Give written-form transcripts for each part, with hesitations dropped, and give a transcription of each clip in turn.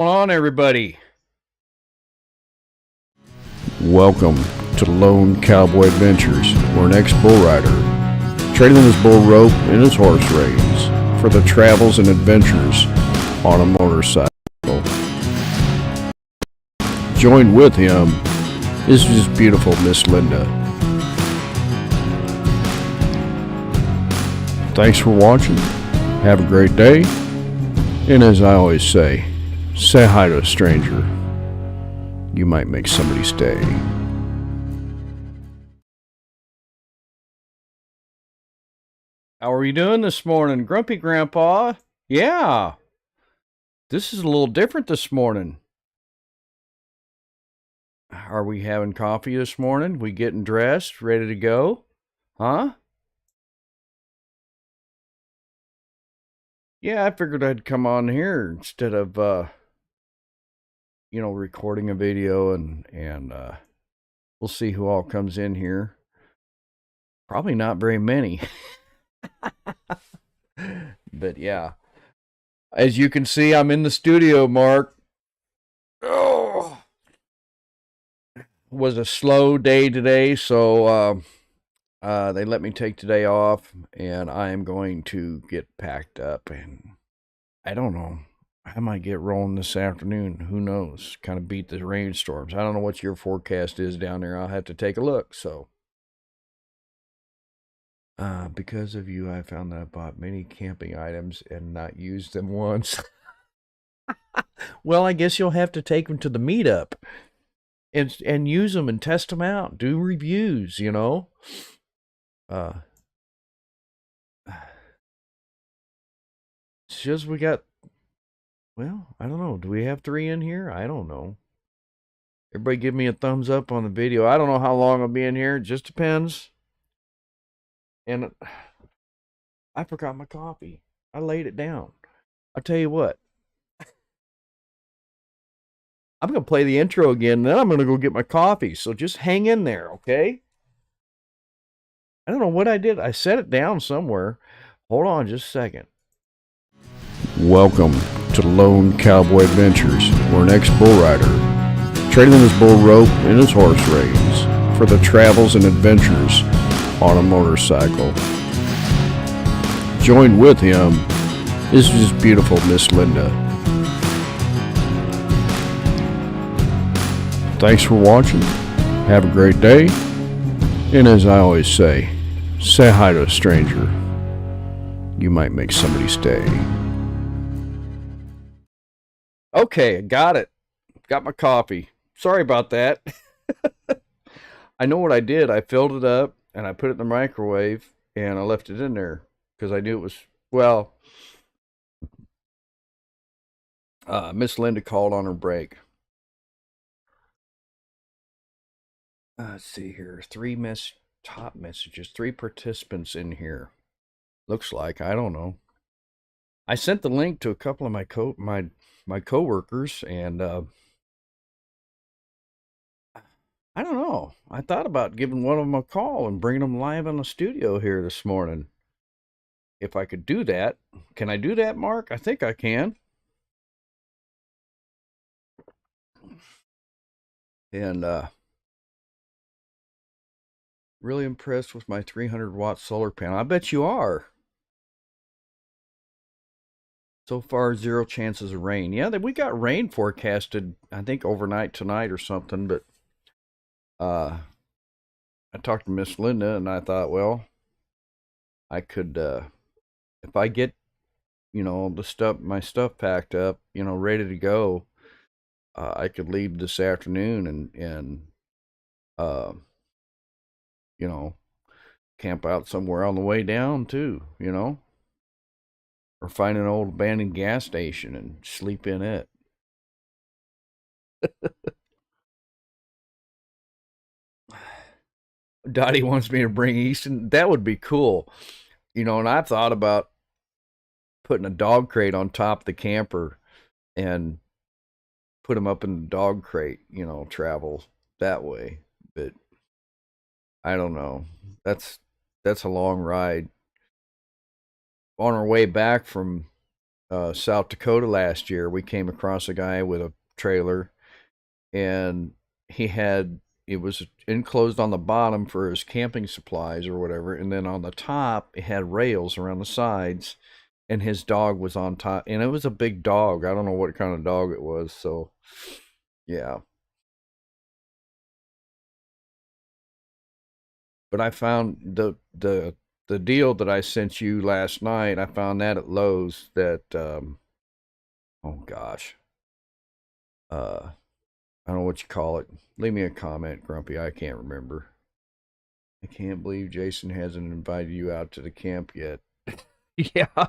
Going on, everybody? Welcome to the Lone Cowboy Adventures, where an ex-bull rider traded in his bull rope and his horse reins for the travels and adventures on a motorcycle. Joined with him is his beautiful Miss Linda. Thanks for watching. Have a great day. And as I always say hi to a stranger. You might make somebody's day. How are you doing this morning, Grumpy Grandpa? Yeah, this is a little different this morning. Are we having coffee this morning? We getting dressed, ready to go? Huh? Yeah, I figured I'd come on here instead of, recording a video and we'll see who all comes in here. Probably not very many. But yeah. As you can see, I'm in the studio, Mark. Oh, was a slow day today, so they let me take today off, and I am going to get packed up, and I don't know. I might get rolling this afternoon. Who knows? Kind of beat the rainstorms. I don't know what your forecast is down there. I'll have to take a look. So, because of you, I found that I bought many camping items and not used them once. Well, I guess you'll have to take them to the meetup and use them and test them out. Do reviews, it's just we got, well, I don't know. Do we have 3 in here? I don't know. Everybody give me a thumbs up on the video. I don't know how long I'll be in here. It just depends. And I forgot my coffee. I laid it down. I'll tell you what. I'm going to play the intro again, and then I'm going to go get my coffee. So just hang in there, okay? I don't know what I did. I set it down somewhere. Hold on just a second. Welcome to the Lone Cowboy Adventures, where an ex-bull rider traded in his bull rope and his horse reins for the travels and adventures on a motorcycle. Joined with him is his beautiful Miss Linda. Thanks for watching. Have a great day. And as I always say hi to a stranger. You might make somebody's day. Okay, got it. Got my coffee. Sorry about that. I know what I did. I filled it up and I put it in the microwave and I left it in there because I knew it was, well, Miss Linda called on her break. Let's see here. 3 top messages. 3 participants in here. Looks like. I don't know. I sent the link to a couple of my coworkers, and I don't know. I thought about giving one of them a call and bringing them live in the studio here this morning. If I could do that. Can I do that, Mark? I think I can. And really impressed with my 300-watt solar panel. I bet you are. So far, 0 chances of rain. Yeah, we got rain forecasted, I think, overnight tonight or something, but I talked to Miss Linda and I thought, well, I could, if I get, my stuff packed up, ready to go, I could leave this afternoon and camp out somewhere on the way down too, or find an old abandoned gas station and sleep in it. Dottie wants me to bring Easton. That would be cool. And I thought about putting a dog crate on top of the camper and put him up in the dog crate, travel that way. But I don't know. That's a long ride. On our way back from South Dakota last year. We came across a guy with a trailer, and he had it was enclosed on the bottom for his camping supplies or whatever, and then on the top it had rails around the sides, and his dog was on top, and it was a big dog. I don't know what kind of dog it was, so yeah. But I found the deal that I sent you last night. I found that at Lowe's. That oh gosh, I don't know what you call it. Leave me a comment, Grumpy. I can't remember. I can't believe Jason hasn't invited you out to the camp yet. Yeah,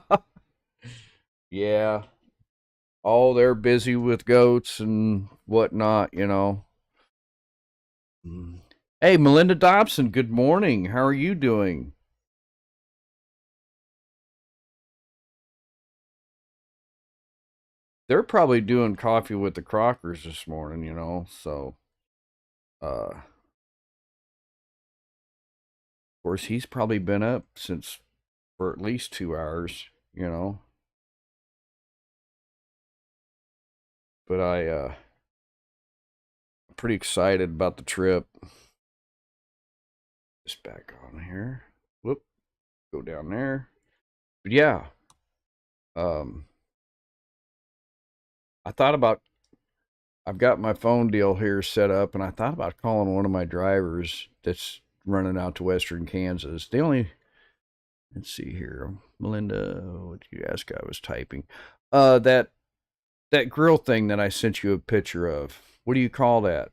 yeah. Oh, they're busy with goats and whatnot. Mm. Hey, Melinda Dobson, good morning. How are you doing? They're probably doing coffee with the Crockers this morning. So, of course, he's probably been up since for at least 2 hours. But I'm pretty excited about the trip. Just back on here. Whoop, go down there. But yeah, um, I thought about. I've got my phone deal here set up, and I thought about calling one of my drivers that's running out to Western Kansas. They only Let's see here, Melinda. What did you ask? I was typing. That grill thing that I sent you a picture of. What do you call that?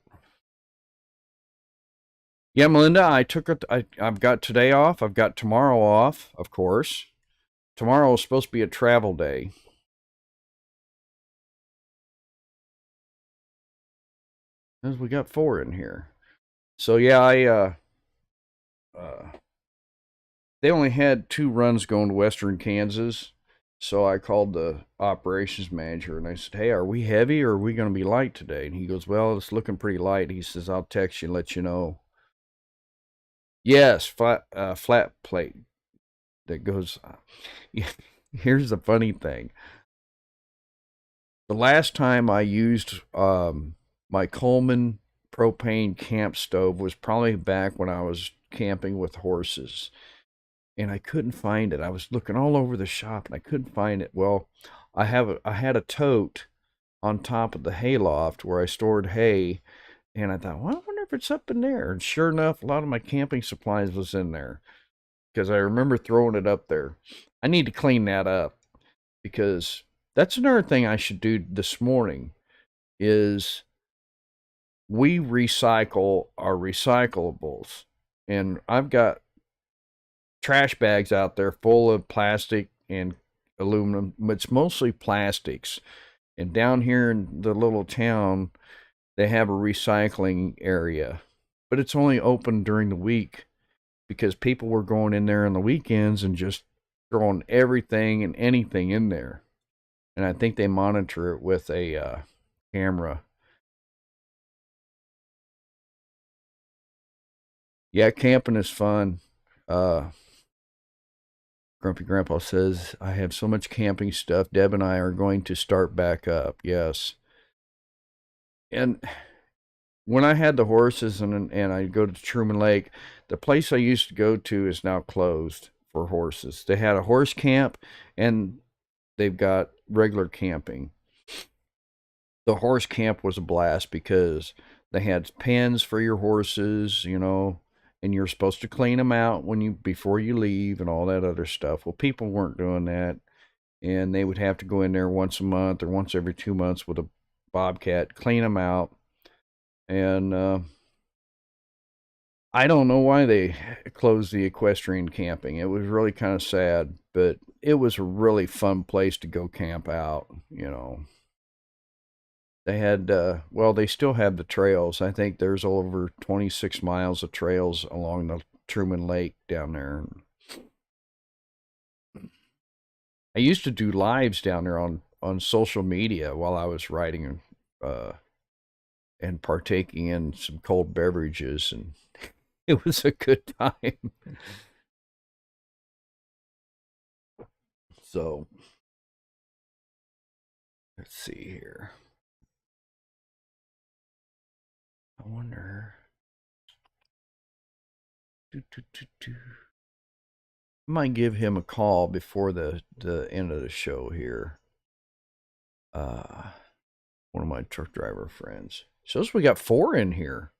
Yeah, Melinda. I took it. I've got today off. I've got tomorrow off, of course. Tomorrow is supposed to be a travel day. As we got four in here. So yeah, I uh they only had two runs going to Western Kansas. So I called the operations manager and I said, "Hey, are we heavy or are we going to be light today?" And he goes, "Well, it's looking pretty light." He says, "I'll text you and let you know." Yes, flat plate that goes. Here's the funny thing: the last time I used my Coleman propane camp stove was probably back when I was camping with horses, and I couldn't find it. I was looking all over the shop and I couldn't find it. Well, I had a tote on top of the hayloft where I stored hay, and I thought, well, I wonder if it's up in there. And sure enough, a lot of my camping supplies was in there because I remember throwing it up there. I need to clean that up because that's another thing I should do this morning is we recycle our recyclables. And I've got trash bags out there full of plastic and aluminum. It's mostly plastics. And down here in the little town, they have a recycling area, but it's only open during the week because people were going in there on the weekends and just throwing everything and anything in there. And I think they monitor it with a camera. Yeah, camping is fun. Uh, Grumpy Grandpa says, I have so much camping stuff. Deb and I are going to start back up. Yes. And when I had the horses and I go to Truman Lake, the place I used to go to is now closed for horses. They had a horse camp and they've got regular camping. The horse camp was a blast because they had pens for your horses, and you're supposed to clean them out when you before you leave and all that other stuff. Well, people weren't doing that, and they would have to go in there once a month or once every 2 months with a bobcat, clean them out, and I don't know why they closed the equestrian camping. It was really kind of sad, but it was a really fun place to go camp out. They had, well, they still have the trails. I think there's over 26 miles of trails along the Truman Lake down there. I used to do lives down there on social media while I was riding uh, and partaking in some cold beverages, and it was a good time. So, Let's see here. I wonder. I might give him a call before the end of the show here. One of my truck driver friends. Shows we got 4 in here,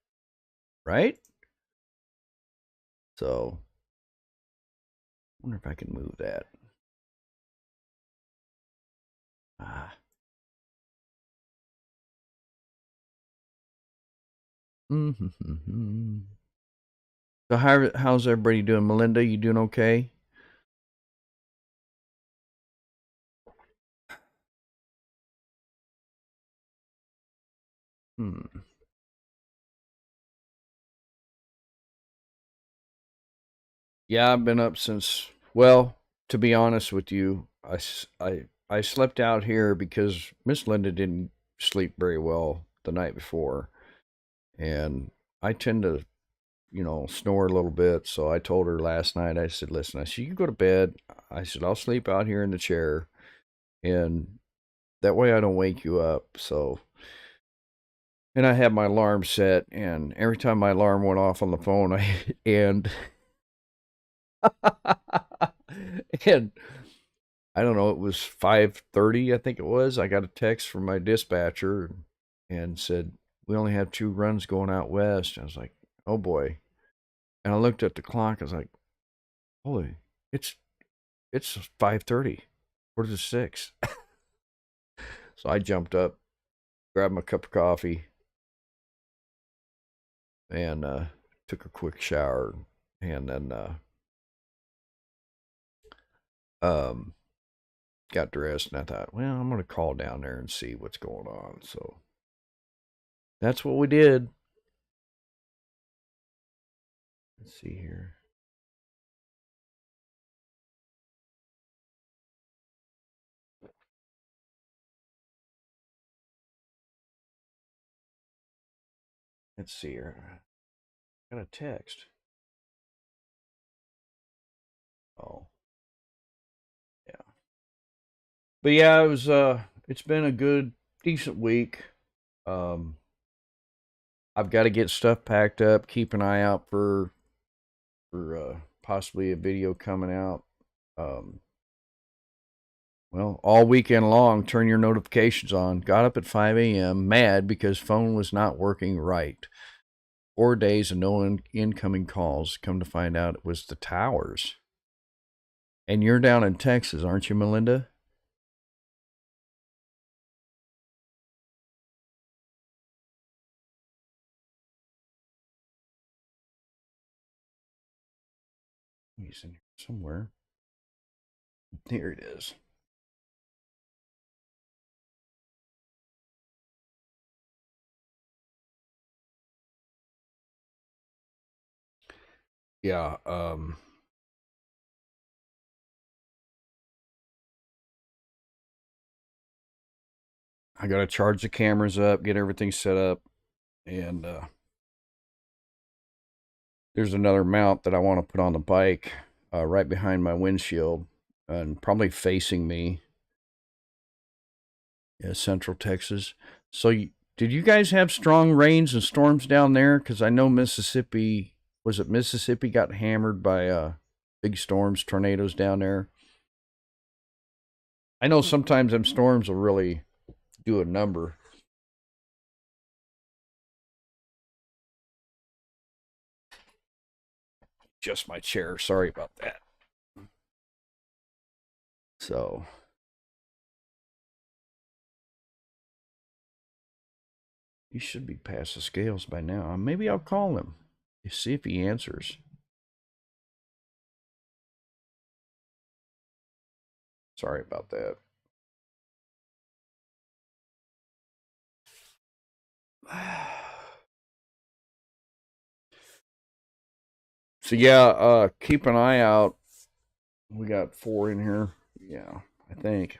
right? So, I wonder if I can move that. Mm-hmm. So how's everybody doing? Melinda, you doing okay? Hmm. Yeah, I've been up since, well, to be honest with you, I slept out here because Miss Linda didn't sleep very well the night before. And I tend to, snore a little bit. So I told her last night, I said, listen, I said, you go to bed. I said, I'll sleep out here in the chair. And that way I don't wake you up. So, and I had my alarm set. And every time my alarm went off on the phone, and, and I don't know, it was 5:30, I think it was. I got a text from my dispatcher and said, we only have 2 runs going out west. I was like, oh boy. And I looked at the clock. I was like, holy, it's it's 5:30. Quarter to 6. So I jumped up, grabbed my cup of coffee, and took a quick shower, and then um, got dressed. And I thought, well, I'm gonna call down there and see what's going on. So that's what we did. Let's see here. Let's see here. Got a text. Oh, yeah. But yeah, it's been a good, decent week. Um, I've got to get stuff packed up. Keep an eye out for possibly a video coming out. Um, well, all weekend long, turn your notifications on. Got up at 5 a.m. mad because phone was not working right. 4 days of no incoming calls. Come to find out it was the towers. And you're down in Texas, aren't you, Melinda? He's in here somewhere. Here it is. Yeah. I got to charge the cameras up, get everything set up, and there's another mount that I want to put on the bike right behind my windshield and probably facing me. Yeah, Central Texas. So, did you guys have strong rains and storms down there? Because I know Mississippi, was it Mississippi got hammered by big storms, tornadoes down there? I know sometimes them storms will really do a number. Just my chair. Sorry about that. So, he should be past the scales by now. Maybe I'll call him. See if he answers. Sorry about that. So yeah, keep an eye out. We got 4 in here. Yeah, I think.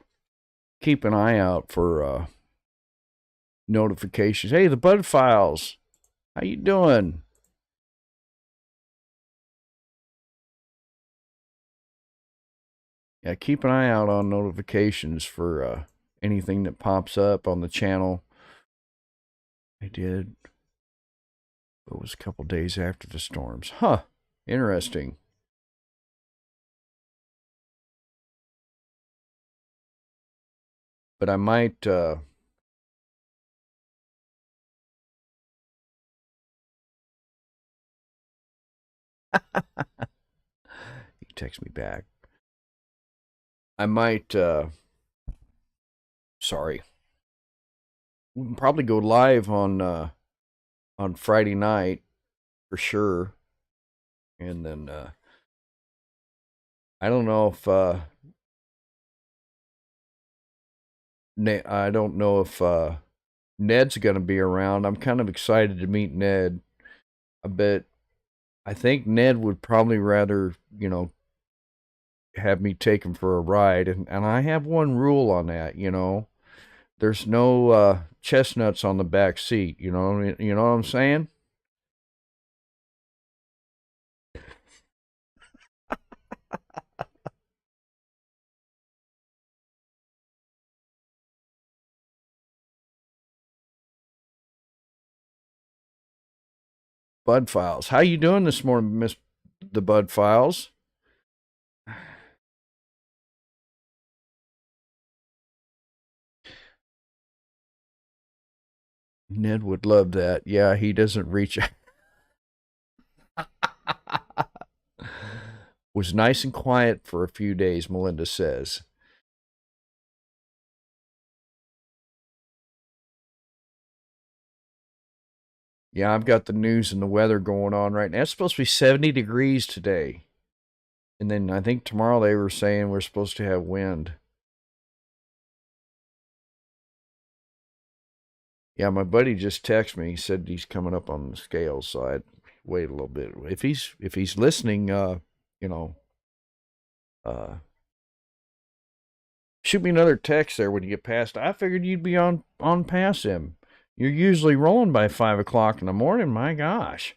Keep an eye out for notifications. Hey, the Bud Files. How you doing? Yeah, keep an eye out on notifications for anything that pops up on the channel. I did. It was a couple days after the storms. Huh. Interesting. But I might he texts me back. I might sorry. We can probably go live on Friday night for sure. And then I don't know if I don't know if Ned's going to be around. I'm kind of excited to meet Ned. I think Ned would probably rather, have me take him for a ride, and I have one rule on that, There's no chestnuts on the back seat, you know what I'm saying? Bud Files. How you doing this morning, Miss the Bud Files? Ned would love that. Yeah, he doesn't reach. Was nice and quiet for a few days, Melinda says. Yeah, I've got the news and the weather going on right now. It's supposed to be 70 degrees today. And then I think tomorrow they were saying we're supposed to have wind. Yeah, my buddy just texted me. He said he's coming up on the scale, so I'd wait a little bit. If he's listening, you know, uh, shoot me another text there when you get past. I figured you'd be on past him. You're usually rolling by 5 o'clock in the morning. My gosh.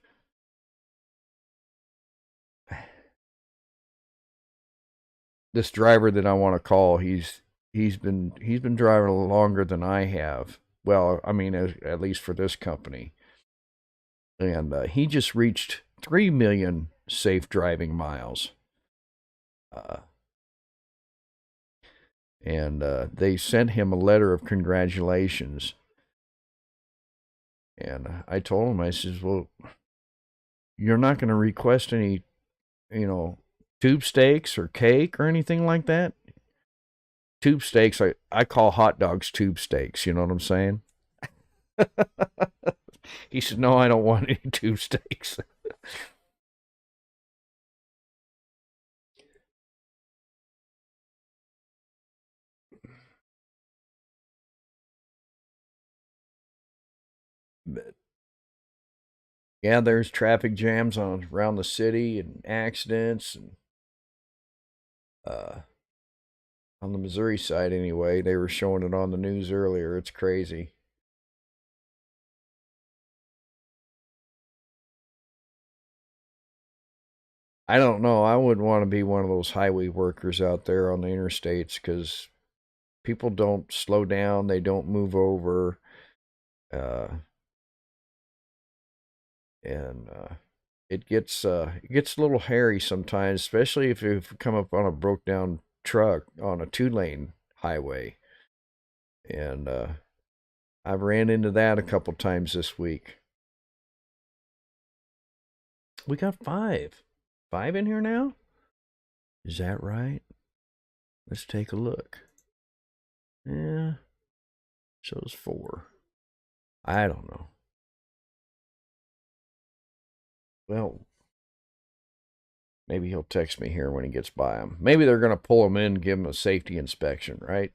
This driver that I want to call, he's been driving longer than I have. Well, I mean, at least for this company, and he just reached 3 million safe driving miles. Uh, and they sent him a letter of congratulations. And I told him, I says, well, you're not going to request any, you know, tube steaks or cake or anything like that. Tube steaks, I call hot dogs tube steaks. You know what I'm saying? He said, no, I don't want any tube steaks. But yeah, there's traffic jams around the city and accidents and uh, on the Missouri side anyway. They were showing it on the news earlier. It's crazy. I don't know. I wouldn't want to be one of those highway workers out there on the interstates because people don't slow down. They don't move over. Uh, and it gets a little hairy sometimes, especially if you come up on a broke down truck on a 2 lane highway. And I've ran into that a couple times this week. We got five in here now. Is that right? Let's take a look. Yeah, shows 4. I don't know. Well, maybe he'll text me here when he gets by him. Maybe they're going to pull him in and give him a safety inspection, right?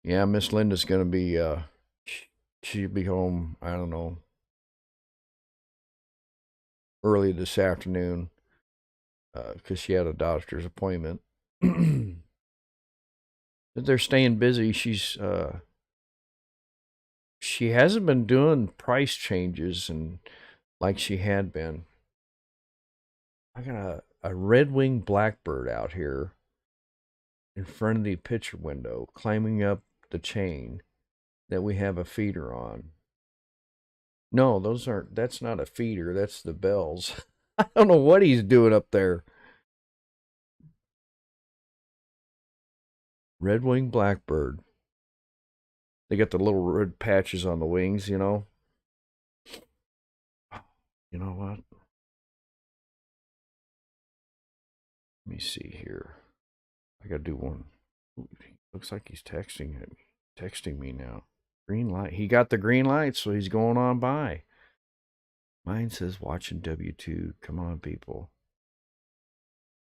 Yeah, Miss Linda's going to be, she'll be home, I don't know, early this afternoon because she had a doctor's appointment. They're staying busy. She hasn't been doing price changes and like she had been. I got a red-winged blackbird out here in front of the picture window, climbing up the chain that we have a feeder on. No, that's not a feeder, that's the bells. I don't know what he's doing up there. Red-winged blackbird. They got the little red patches on the wings, you know. You know what? Let me see here. I gotta do one. Ooh, looks like he's texting me now. Green light. He got the green light, so he's going on by. Mine says watching W2. Come on, people.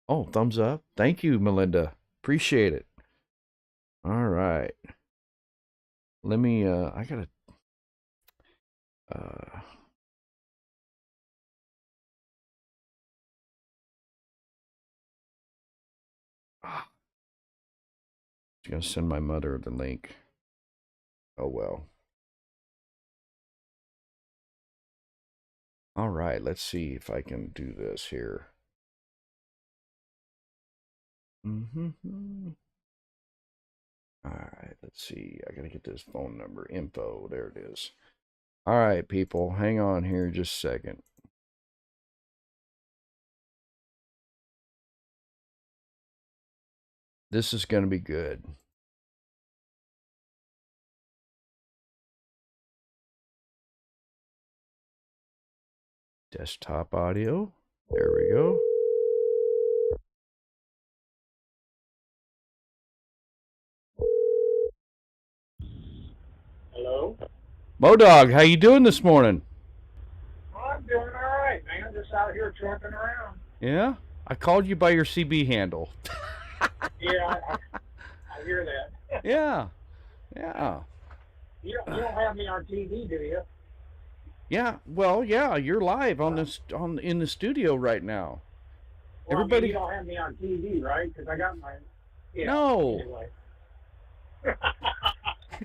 Oh, thumbs up. Thank you, Melinda. Appreciate it. All right. Let me, I gotta, uh, I'm gonna send my mother the link. Oh, well. All right, let's see if I can do this here. Mm-hmm. All right, let's see. I gotta get this phone number info. There it is. All right, people, hang on here just a second. This is gonna be good. Desktop audio. There we go. Hello? Modog, how you doing this morning? Oh, I'm doing all right, man. Just out here trucking around. Yeah? I called you by your CB handle. Yeah, I hear that. Yeah. Yeah. You don't have me on TV, do you? Yeah. Well, yeah, you're live on this in the studio right now. Well, Everybody you don't have me on TV, right? Because I got my... Yeah, No. Anyway.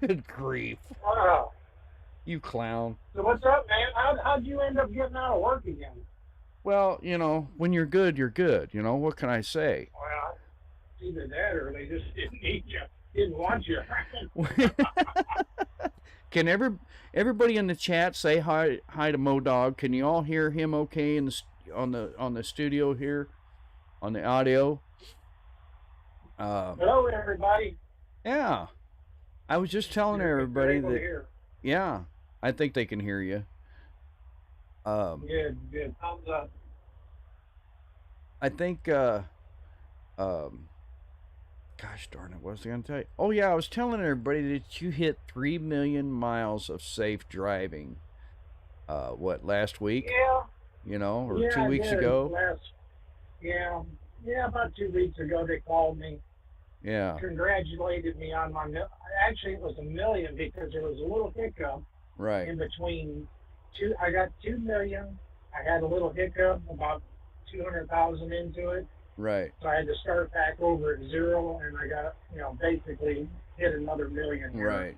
Good grief. Wow. You clown. So what's up, man? How'd you end up getting out of work again? Well, you know, when you're good, you're good. You know, what can I say? Well, either that or they just didn't need you. Didn't want you. Can everybody in the chat say hi to Modog? Can you all hear him okay in on the studio here on the audio? Hello, everybody. Yeah. I was just telling everybody that yeah, I think they can hear you. Good. Thumbs up. I think gosh darn it, what was I going to tell you? Oh yeah, I was telling everybody that you hit 3 million miles of safe driving. What, last week? Yeah. You know, or Yeah, 2 weeks I did. ago? Yeah, about 2 weeks ago they called me, Yeah. congratulated me on my actually it was a million because there was a little hiccup Right. in between two. I got 2 million. I had a little hiccup about 200,000 into it. Right. So I had to start back over at zero, and I got basically hit another million. Right.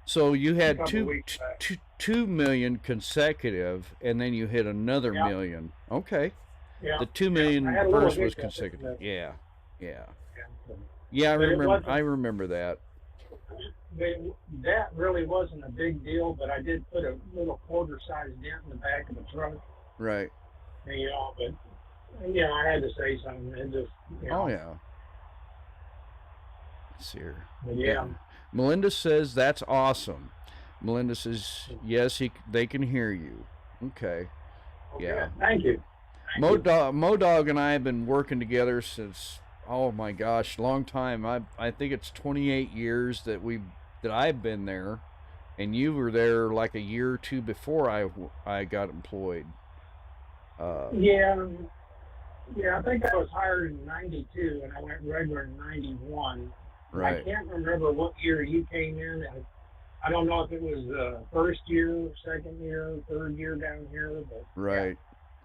So you had 2 million consecutive, and then you hit another million. Okay. Yeah. The 2 million first was consecutive. Yeah. I remember that. That really wasn't a big deal, but I did put a little quarter-sized dent in the back of the truck. Right. But I had to say something. It just, Oh yeah. Let's see here. Yeah. Melinda says that's awesome. Melinda says yes, they can hear you. Okay. Yeah. Thank you. Modog and I have been working together since, oh my gosh, long time. I think it's 28 years that I've been there, and you were there like a year or two before I got employed. Yeah, I think I was hired in '92, and I went regular in '91. Right. I can't remember what year you came in. I don't know if it was first year, second year, third year down here. But right. Yeah.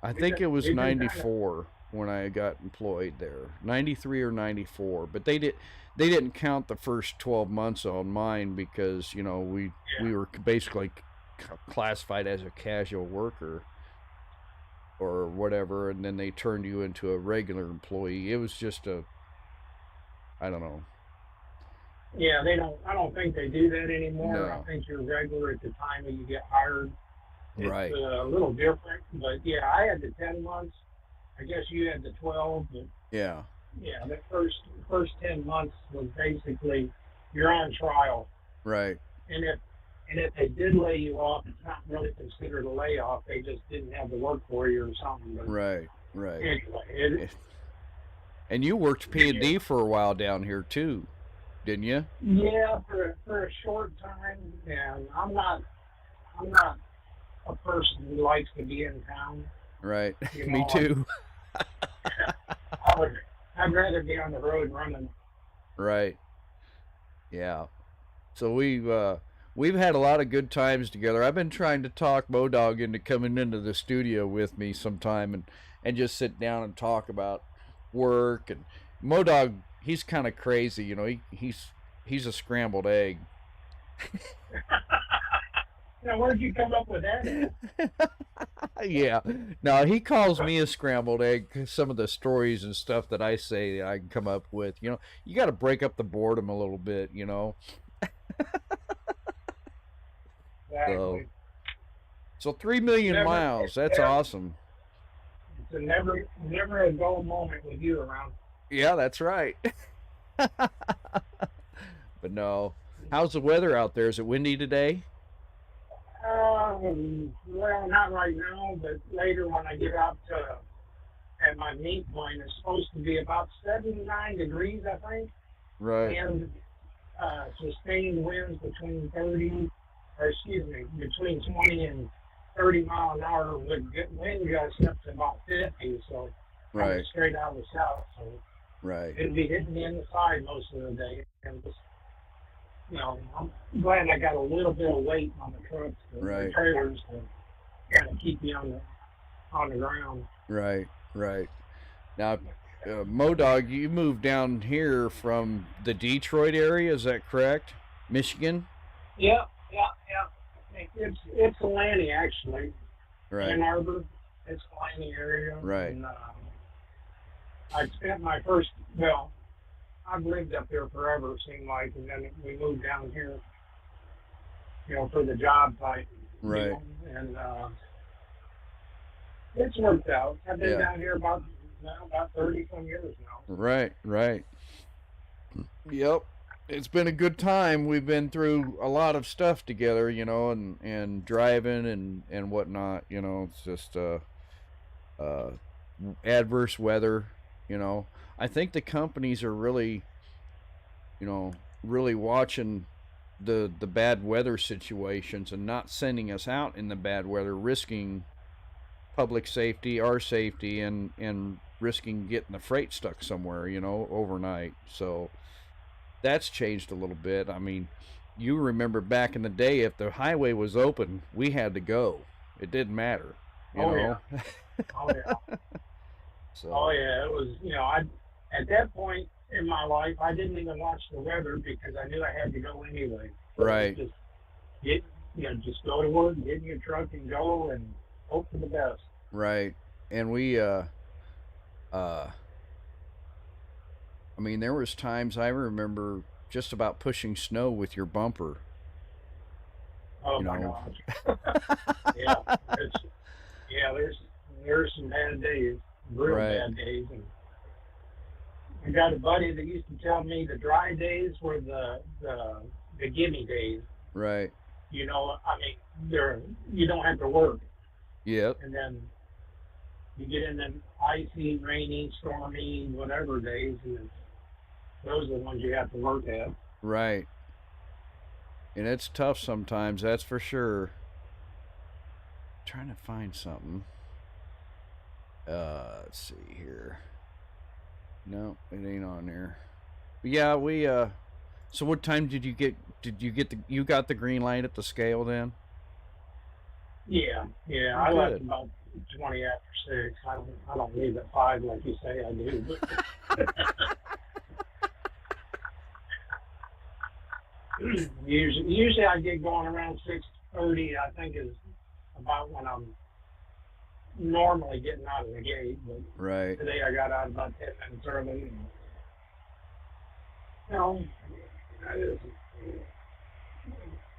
I think it was 94 when I got employed there. 93 or 94, but they didn't count the first 12 months on mine because we were basically classified as a casual worker. or whatever, and then they turned you into a regular employee. It was just I don't know. Yeah, they don't. I don't think they do that anymore. I No. think you're regular at the time that you get hired. It's Right. a little different, but yeah, I had the 10 months. I guess you had the 12, but Yeah. yeah, the first 10 months was basically you're on trial, Right. and if they did lay you off, it's not really considered a layoff. They just didn't have the work for you or something. But Right. Right. anyway, And you worked yeah, P&D for a while down here too, didn't you? yeah, for a short time, and I'm not a person who likes to be in town. Right. You Me know, too. I would I'd rather be on the road running. Right. Yeah. So we've had a lot of good times together. I've been trying to talk Modog into coming into the studio with me sometime and just sit down and talk about work. And Modog, he's kind of crazy, you know. He's a scrambled egg. Now, where'd you come up with that at? Yeah. No, he calls me a scrambled egg. 'Cause some of the stories and stuff that I say that I can come up with, you know, you got to break up the boredom a little bit, you know. So Exactly. so 3 million Never, miles. That's never, awesome. it's a never a dull moment with you around. Yeah, that's right. But no. How's the weather out there? Is it windy today? Well, not right now, but later when I get out to at my meet point, it's supposed to be about 79 degrees, I think, Right. and sustained winds between 30, or excuse me, between 20 and 30 mile an hour with wind gusts up to about 50. So coming Right. straight out of the south, so Right. it'd be hitting me in the side most of the day. And just, I'm glad I got a little bit of weight on the trucks, the Right. trailers, to kind of keep me on the ground. Right. Right. Now, Modog, you moved down here from the Detroit area, is that correct? Michigan? Yeah, yeah, yeah. It's Atlantic actually, Right. Ann Arbor. It's Atlantic area, Right. and I spent my first. Well, I've lived up there forever, it seemed like, and then we moved down here, for the job type Right. deal, and it's worked out. I've been Yeah. down here about 30 some years now. Right. Right. Yep. It's been a good time. We've been through a lot of stuff together, you know, and driving and whatnot. You know, it's just uh, adverse weather. You know, I think the companies are really, you know, really watching the bad weather situations and not sending us out in the bad weather, risking public safety, our safety, and risking getting the freight stuck somewhere, you know, overnight. So that's changed a little bit. I mean, you remember back in the day, if the highway was open, we had to go. It didn't matter, you Oh know. yeah, oh yeah, oh So yeah. It was, I at that point in my life, I didn't even watch the weather because I knew I had to go anyway. So it was right, just get, just go to work, get in your truck and go, and hope for the best. right, and uh, I mean, there was times I remember just about pushing snow with your bumper, Oh you my know. gosh, yeah, it's, yeah. There's some bad days, real Right, bad days, and I got a buddy that used to tell me the dry days were the gimme days. right, I mean, you don't have to work, yep, and then you get in them icy, rainy, stormy, whatever days, and those are the ones you have to work at. right, and it's tough sometimes. That's for sure. Trying to find something. Let's see here. No, it ain't on there. But yeah, we so what time did you get you got the green light at the scale then? Yeah, yeah. Oh, I left good. about 20 after 6. I don't leave at 5 like you say I do, but usually I get going around 6:30. I think is about when I'm normally getting out of the gate, but Right. today I got out about 10 minutes early. And, you know, I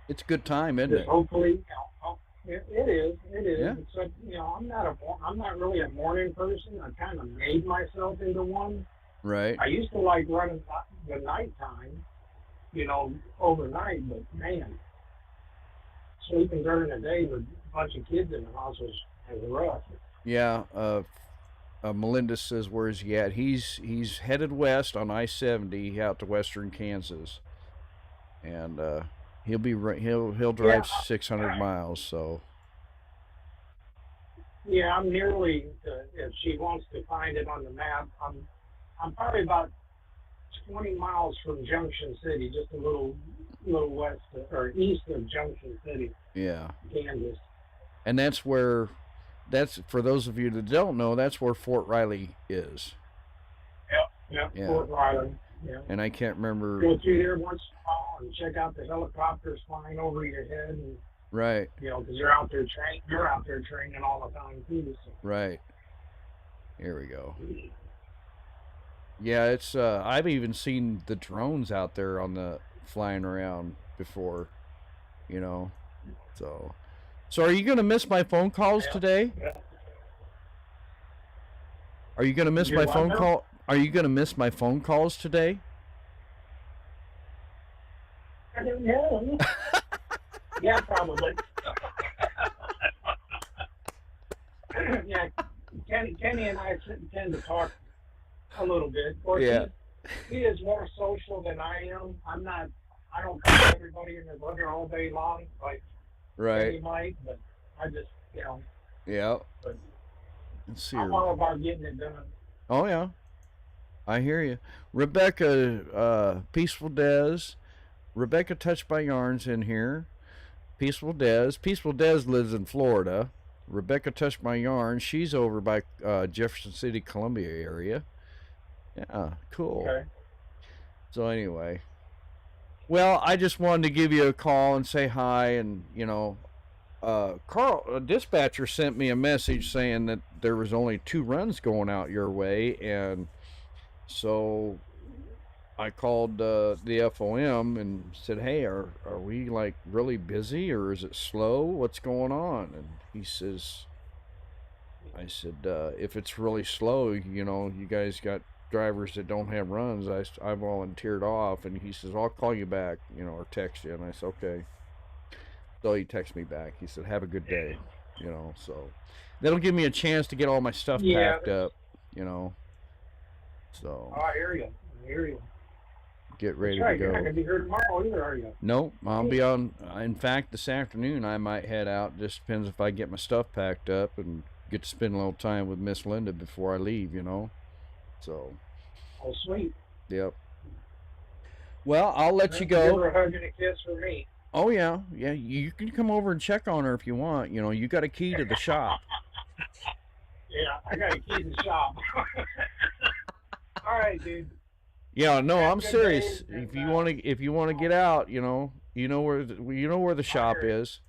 It's a good time, isn't just it? hopefully, it is, it is. Yeah. Except, I'm not really a morning person. I kind of made myself into one. Right. I used to like running the nighttime, overnight, but man, sleeping during the day with a bunch of kids in the house was rough. Yeah. Melinda says, "Where's he at?" He's headed west on I-70 out to western Kansas, and he'll Yeah, drive 600 miles. So yeah, I'm nearly. If she wants to find it on the map, I'm probably about 20 miles from Junction City, just a little west or east of Junction City, yeah, Kansas. and that's for those of you that don't know, that's where Fort Riley is. Yep, yep, Yeah, Fort Riley. Yeah, and I can't remember. go through there once in a while and check out the helicopters flying over your head, and Right. because you're out there training all the time too. So. Right. Here we go. Yeah, it's I've even seen the drones out there on the flying around before, you know. So are you going to miss my phone calls Yeah, today? yeah. Are you going to miss You're my what phone now? call? Are you going to miss my phone calls today? I don't know. Yeah, probably. Yeah, Kenny and I tend to talk a little bit. Of course, Yeah. he is more social than I am. I'm not. I don't call everybody in their brother all day long like Right. Kenny might, but I just Yeah. But Let's see I'm her. all about getting it done. Oh yeah, I hear you, Rebecca. Peaceful Des. Rebecca touched by yarns in here. Peaceful Des. Peaceful Des lives in Florida. Rebecca touched my yarn. She's over by Jefferson City, Columbia area. Yeah, cool. Okay. So anyway, well, I just wanted to give you a call and say hi, and Carl, a dispatcher sent me a message saying that there was only 2 runs going out your way, and so I called the FOM and said, "Hey, are we like really busy, or is it slow? What's going on?" And he says, "I said if it's really slow, you guys got drivers that don't have runs. I volunteered off." And he says, "I'll call you back, or text you." And I said, "Okay." So he texted me back. He said, "Have a good day," So that'll give me a chance to get all my stuff Yeah, packed up, you know. So I hear you. I hear you. get That's ready to right. You're not go. gonna be here tomorrow either, are you? Nope, I'll be on. In fact, this afternoon I might head out. Just depends if I get my stuff packed up and get to spend a little time with Miss Linda before I leave. So, Oh, sweet. yep. Well, I'll let you Well, give go. her a hug and a kiss for me. Oh yeah, yeah. You can come over and check on her if you want. You got a key to the shop. Yeah, I got a key to the shop. All right, dude. Yeah, no, Have I'm a good day, serious. and If you want to get out, where the I shop hear you. is.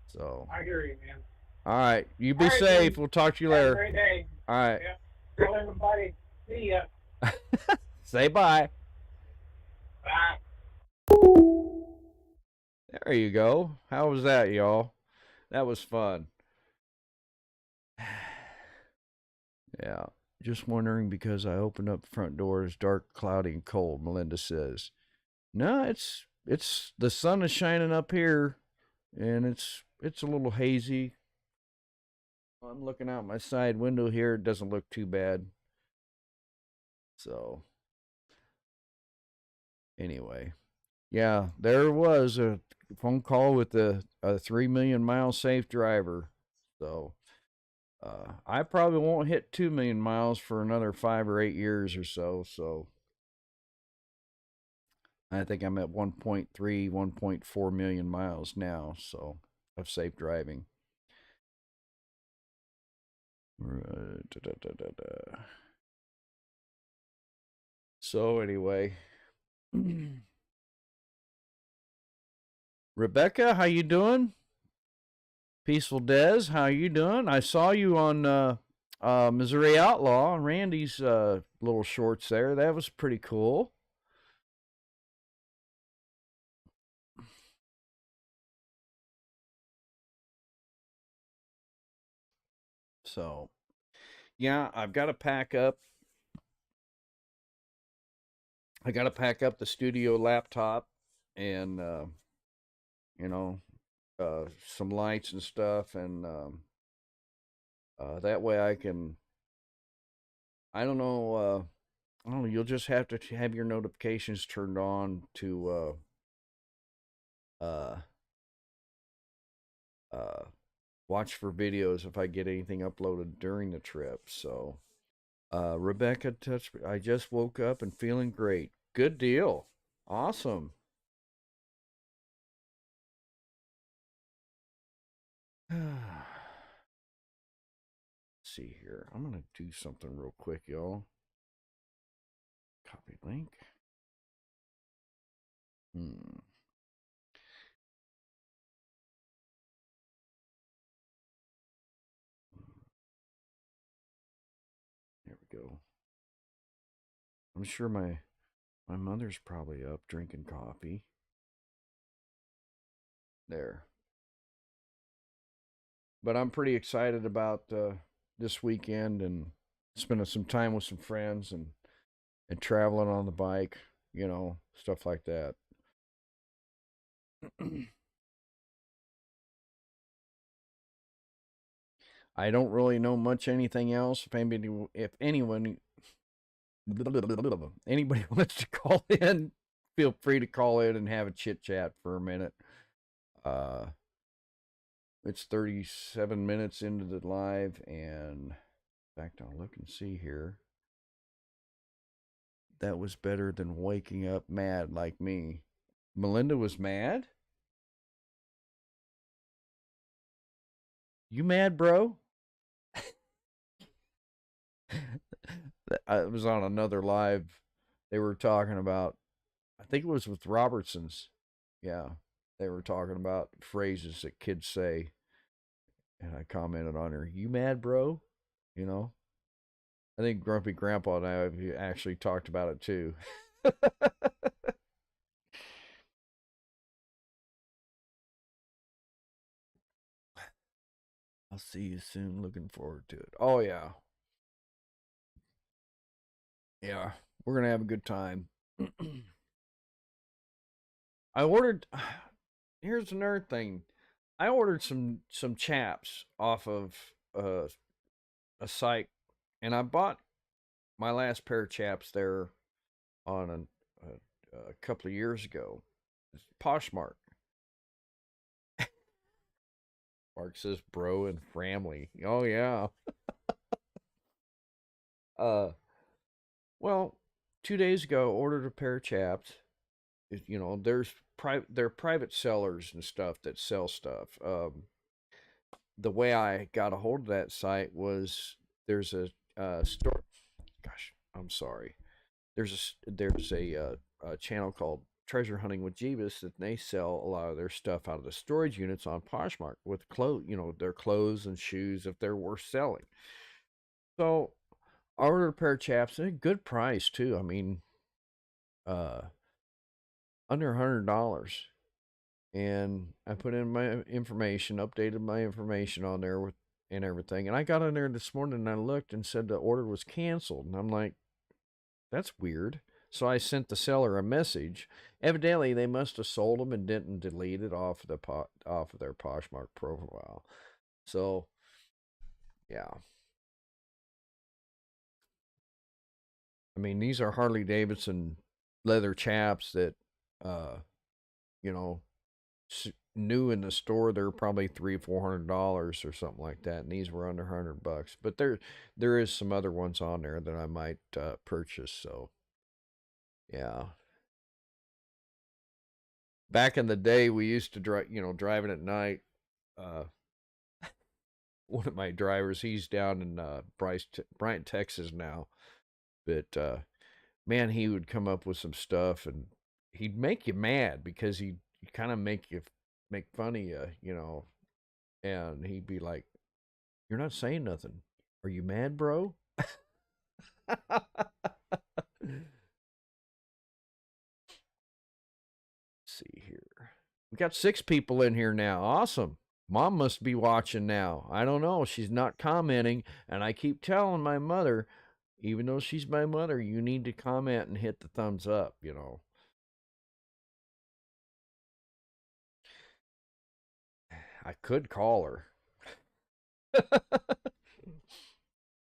So, I hear you, man. all right, you All be right, safe. dude. We'll talk to you Have a later. great day. All right, Yeah. Tell everybody. See ya. say bye. Bye. There you go. How was that, y'all? That was fun. Yeah. Just wondering because I opened up the front door. It's dark, cloudy, and cold. Melinda says, "No, it's the sun is shining up here, and it's a little hazy. I'm looking out my side window here. It doesn't look too bad. So anyway, yeah, there was a phone call with a 3 million mile safe driver. So I probably won't hit 2 million miles for another 5 or 8 years or so. So I think I'm at 1.3, 1.4 million miles now. So of safe driving. Da, da, da, da, da. So anyway, Rebecca, how you doing? Peaceful Des, how you doing? I saw you on Missouri Outlaw, Randy's little shorts there. That was pretty cool. So, yeah, I've got to pack up. I got to pack up the studio laptop and you know, some lights and stuff, and that way I can. I don't know. I don't know. You'll just have to have your notifications turned on to uh, uh, watch for videos if I get anything uploaded during the trip. So, Rebecca, I just woke up and feeling great. Good deal. Awesome. Let's see here. I'm gonna do something real quick, y'all. Copy link. Hmm. There we go. I'm sure my mother's probably up drinking coffee. There. But I'm pretty excited about this weekend and spending some time with some friends and traveling on the bike, stuff like that. I don't really know much anything else. If anyone, anybody wants to call in, feel free to call in and have a chit chat for a minute. Uh, it's 37 minutes into the live, and in fact, I'll look and see here. That was better than waking up mad like me. Melinda was mad? You mad, bro? I was on another live. They were talking about, I think it was with Robertson's. Yeah. They were talking about phrases that kids say. And I commented on her, you mad, bro? You know? I think Grumpy Grandpa and I have actually talked about it too. I'll see you soon. Looking forward to it. Oh, yeah. Yeah. We're going to have a good time. I ordered. Here's another thing. I ordered some chaps off of a site, and I bought my last pair of chaps there on a couple of years ago. It's Poshmark. Mark says, "Bro and family." Oh yeah. Uh, well, 2 days ago, ordered a pair of chaps. There's they're private sellers and stuff that sell stuff. The way I got a hold of that site was there's a store. Gosh, I'm sorry. There's a channel called Treasure Hunting with Jeebus that they sell a lot of their stuff out of the storage units on Poshmark with their clothes and shoes if they're worth selling. So I ordered a pair of chaps at a good price too. I mean, uh, under $100, and I put in my information, updated my information on there with and everything. And I got in there this morning and I looked and said the order was canceled. And I'm like, that's weird. So I sent the seller a message. Evidently, they must have sold them and didn't delete it off of their Poshmark profile. So, yeah. I mean, these are Harley Davidson leather chaps that, uh, you know, new in the store. They're probably $300-400 or something like that, and these were under $100. But there is some other ones on there that I might purchase. So, yeah. Back in the day, we used to driving at night. Uh, one of my drivers, he's down in Bryant, Texas now. But man, he would come up with some stuff, and he'd make you mad because he'd kind of make fun of you, And he'd be like, "You're not saying nothing. Are you mad, bro?" See here. We got 6 people in here now. Awesome. Mom must be watching now. I don't know. She's not commenting. And I keep telling my mother, even though she's my mother, you need to comment and hit the thumbs up, you know. I could call her.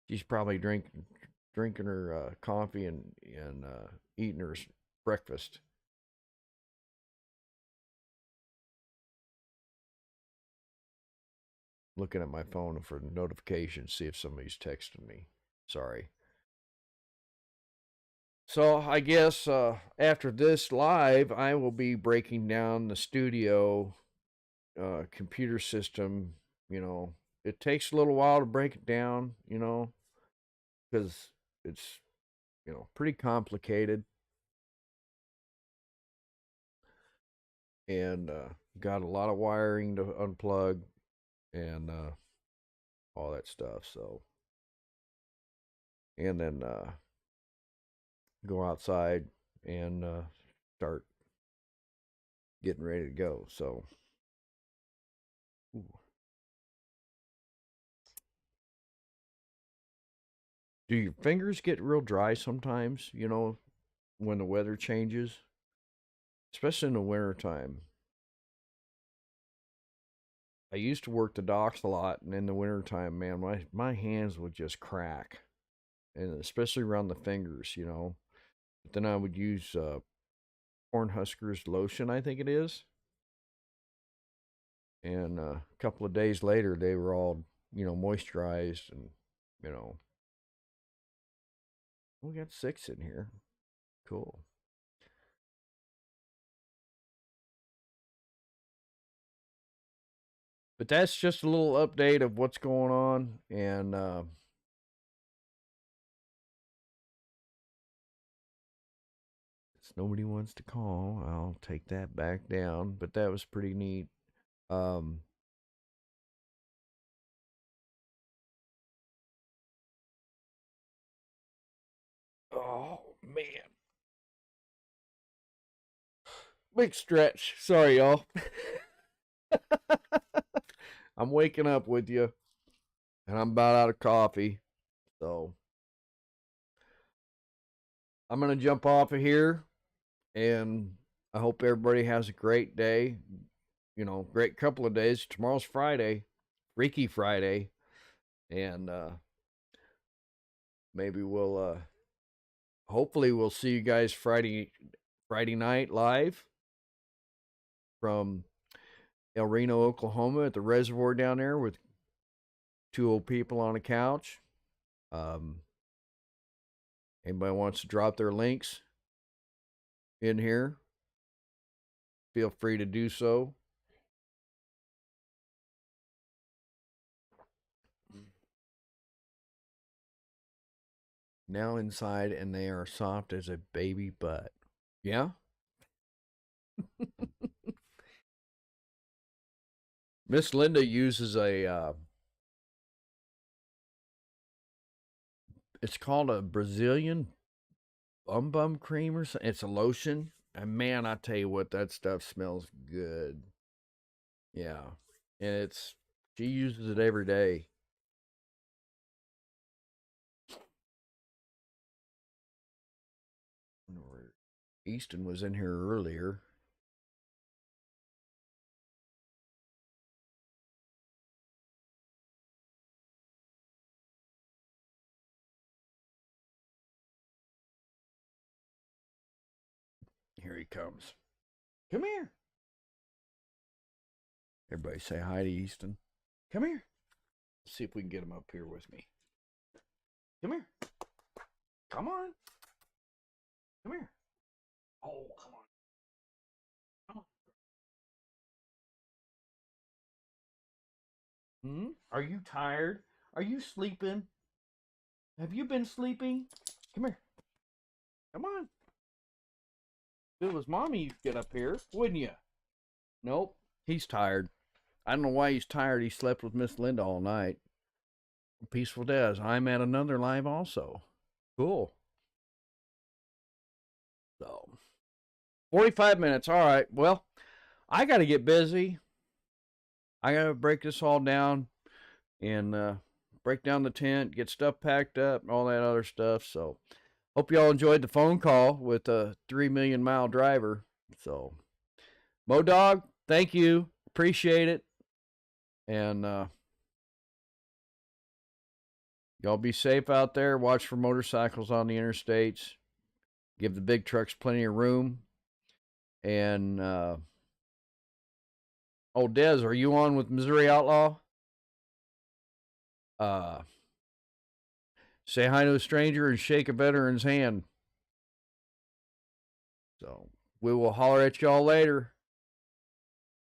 She's probably drinking her coffee and eating her breakfast. Looking at my phone for notifications, see if somebody's texting me. Sorry. So I guess after this live, I will be breaking down the studio computer system. You know, it takes a little while to break it down. You know, because it's pretty complicated and got a lot of wiring to unplug and all that stuff. So, and then go outside and start getting ready to go. So, ooh. Do your fingers get real dry sometimes? You know, when the weather changes, especially in the wintertime. I used to work the docks a lot, and in the wintertime, man, my hands would just crack, and especially around the fingers, you know. But then I would use Cornhuskers lotion, I think it is, and a couple of days later, they were all moisturized, and you know, we got 6 in here. Cool. But that's just a little update of what's going on, and nobody wants to call. I'll take that back down, but that was pretty neat. Um, oh man, big stretch. Sorry, y'all. I'm waking up with you, and I'm about out of coffee, so I'm gonna jump off of here, and I hope everybody has a great day. You know, great couple of days. Tomorrow's Friday, Freaky Friday, and maybe we'll hopefully we'll see you guys Friday night live from El Reno, Oklahoma, at the reservoir down there with 2 old people on a couch. Um, Anybody wants to drop their links in here, feel free to do so. Now inside, and they are soft as a baby butt. Yeah? Miss Linda uses it's called a Brazilian bum cream or something. It's a lotion. And man, I tell you what, that stuff smells good. Yeah. And she uses it every day. Easton was in here earlier. Here he comes. Come here. Everybody say hi to Easton. Come here. Let's see if we can get him up here with me. Come here. Come on. Come here. Oh, come on. Come on. Are you tired? Are you sleeping? Have you been sleeping? Come here. Come on. If it was mommy, you'd get up here, wouldn't you? Nope. He's tired. I don't know why he's tired. He slept with Miss Linda all night. Peaceful Des. I'm at another live also. Cool. So, 45 minutes. All right. Well, I got to get busy. I got to break this all down and break down the tent, get stuff packed up, and all that other stuff. So, hope y'all enjoyed the phone call with a 3 million mile driver. So, Mo Dog, thank you. Appreciate it. And y'all be safe out there. Watch for motorcycles on the interstates. Give the big trucks plenty of room. And, oh, Des, are you on with Missouri Outlaw? Say hi to a stranger and shake a veteran's hand. So we will holler at y'all later.